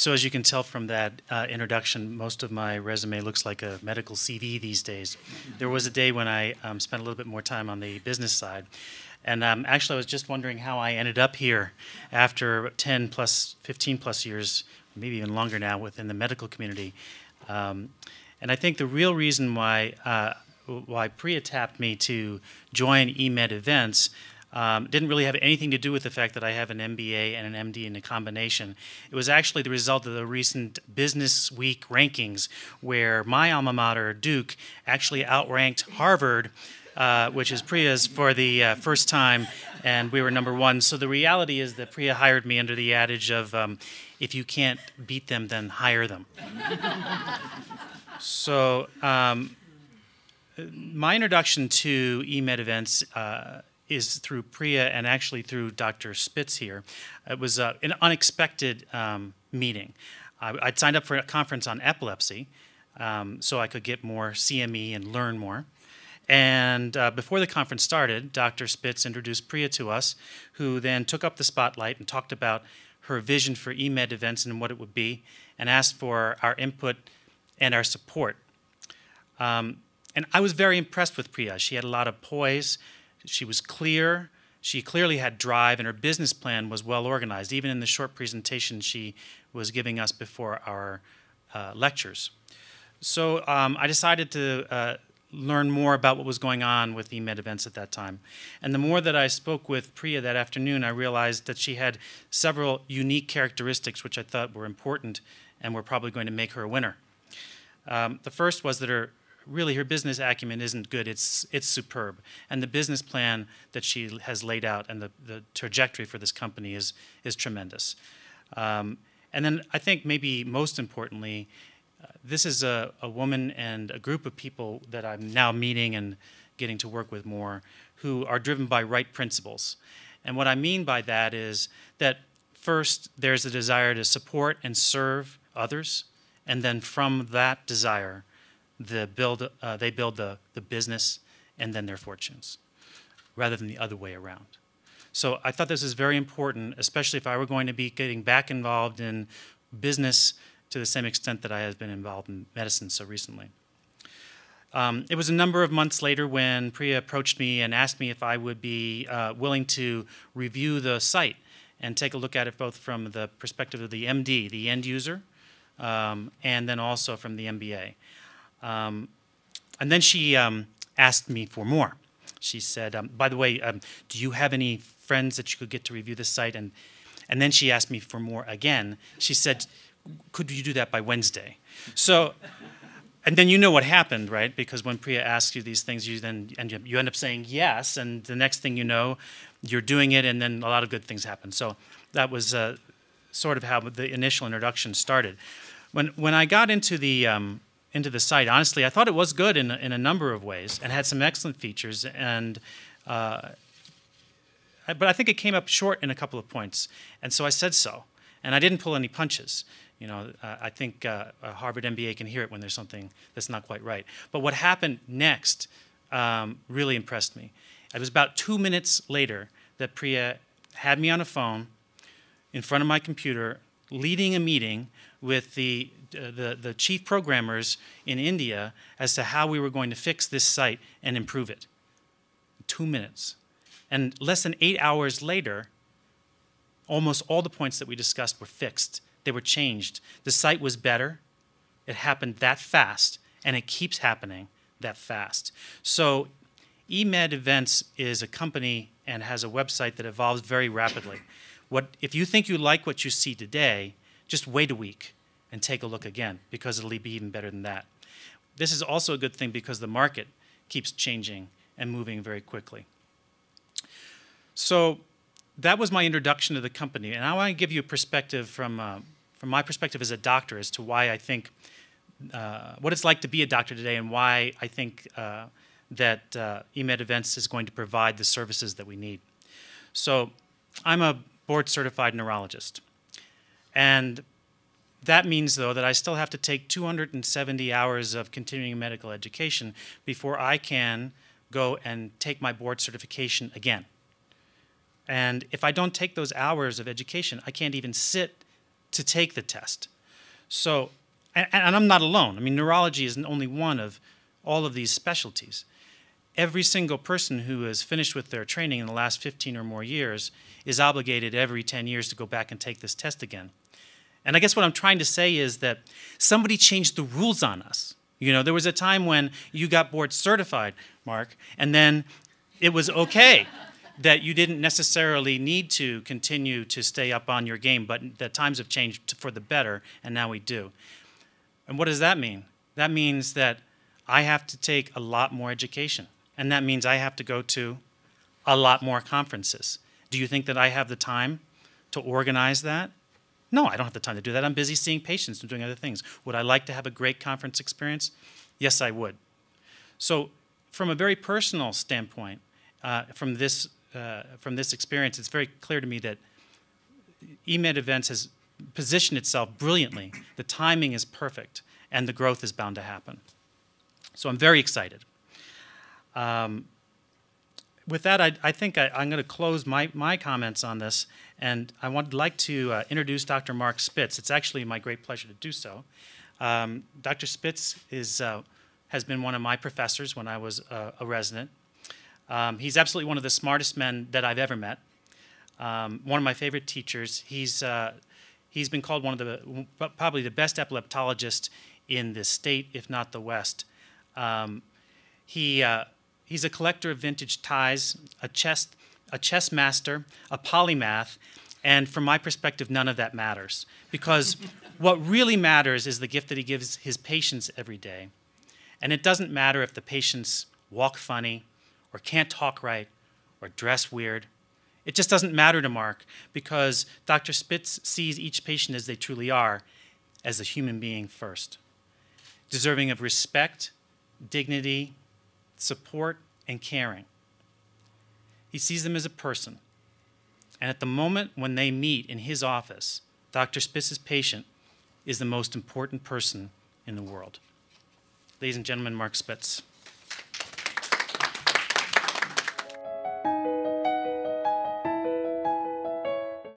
So as you can tell from that introduction, most of my resume looks like a medical CV these days. There was a day when I spent a little bit more time on the business side. And actually, I was just wondering how I ended up here after 10 plus, 15 plus years, maybe even longer now, within the medical community. And I think the real reason why Priya tapped me to join eMedEvents didn't really have anything to do with the fact that I have an MBA and an MD in a combination. It was actually the result of the recent Business Week rankings, where my alma mater, Duke, actually outranked Harvard, which is Priya's, for the first time, and we were #1. So the reality is that Priya hired me under the adage of, if you can't beat them, then hire them. So my introduction to eMedEvents is through Priya and actually through Dr. Spitz here. It was an unexpected meeting. I'd signed up for a conference on epilepsy so I could get more CME and learn more. And before the conference started, Dr. Spitz introduced Priya to us, who then took up the spotlight and talked about her vision for eMedEvents and what it would be, and asked for our input and our support. And I was very impressed with Priya. She had a lot of poise. She was clear. She clearly had drive, and her business plan was well organized, even in the short presentation she was giving us before our lectures. So I decided to learn more about what was going on with eMedEvents at that time. And the more that I spoke with Priya that afternoon, I realized that she had several unique characteristics which I thought were important and were probably going to make her a winner. The first was that her business acumen isn't good, it's superb. And the business plan that she has laid out and the trajectory for this company is tremendous. And then I think maybe most importantly, this is a woman and a group of people that I'm now meeting and getting to work with more, who are driven by right principles. And what I mean by that is that first, there's a desire to support and serve others, and then from that desire, they build the business and then their fortunes, rather than the other way around. So I thought this was very important, especially if I were going to be getting back involved in business to the same extent that I have been involved in medicine so recently. It was a number of months later when Priya approached me and asked me if I would be willing to review the site and take a look at it both from the perspective of the MD, the end user, and then also from the MBA. And then she asked me for more. She said, by the way, do you have any friends that you could get to review this site? And then she asked me for more again. She said, could you do that by Wednesday? So, and then you know what happened, right? Because when Priya asks you these things, you end up saying yes, and the next thing you know, you're doing it, and then a lot of good things happen. So that was sort of how the initial introduction started. When I got into the site, honestly, I thought it was good in a number of ways and had some excellent features, and but I think it came up short in a couple of points, and so I said so. And I didn't pull any punches. You know, I think a Harvard MBA can hear it when there's something that's not quite right. But what happened next really impressed me. It was about 2 minutes later that Priya had me on a phone in front of my computer, leading a meeting with the chief programmers in India as to how we were going to fix this site and improve it. 2 minutes. And less than 8 hours later, almost all the points that we discussed were fixed. They were changed. The site was better. It happened that fast, and it keeps happening that fast. So eMedEvents is a company and has a website that evolves very rapidly. If you think you like what you see today, just wait a week and take a look again, because it'll be even better than that. This is also a good thing because the market keeps changing and moving very quickly. So that was my introduction to the company, and I want to give you a perspective from my perspective as a doctor as to why I think, what it's like to be a doctor today, and why I think that eMedEvents is going to provide the services that we need. So I'm a board-certified neurologist, and that means, though, that I still have to take 270 hours of continuing medical education before I can go and take my board certification again. And if I don't take those hours of education, I can't even sit to take the test. So, and I'm not alone. I mean, neurology is only one of all of these specialties. Every single person who has finished with their training in the last 15 or more years is obligated every 10 years to go back and take this test again. And I guess what I'm trying to say is that somebody changed the rules on us. You know, there was a time when you got board certified, Mark, and then it was okay that you didn't necessarily need to continue to stay up on your game, but the times have changed for the better, and now we do. And what does that mean? That means that I have to take a lot more education, and that means I have to go to a lot more conferences. Do you think that I have the time to organize that? No, I don't have the time to do that. I'm busy seeing patients and doing other things. Would I like to have a great conference experience? Yes, I would. So from a very personal standpoint, from this experience, it's very clear to me that eMedEvents has positioned itself brilliantly. The timing is perfect, and the growth is bound to happen. So I'm very excited. With that, I think I'm going to close my comments on this, and I would like to introduce Dr. Mark Spitz. It's actually my great pleasure to do so. Dr. Spitz has been one of my professors when I was a resident. He's absolutely one of the smartest men that I've ever met. One of my favorite teachers. He's been called one of the probably the best epileptologists in the state, if not the West. He's a collector of vintage ties, a chess master, a polymath, and from my perspective, none of that matters. Because what really matters is the gift that he gives his patients every day. And it doesn't matter if the patients walk funny, or can't talk right, or dress weird. It just doesn't matter to Mark, because Dr. Spitz sees each patient as they truly are, as a human being first, deserving of respect, dignity, support, and caring. He sees them as a person. And at the moment when they meet in his office, Dr. Spitz's patient is the most important person in the world. Ladies and gentlemen, Mark Spitz.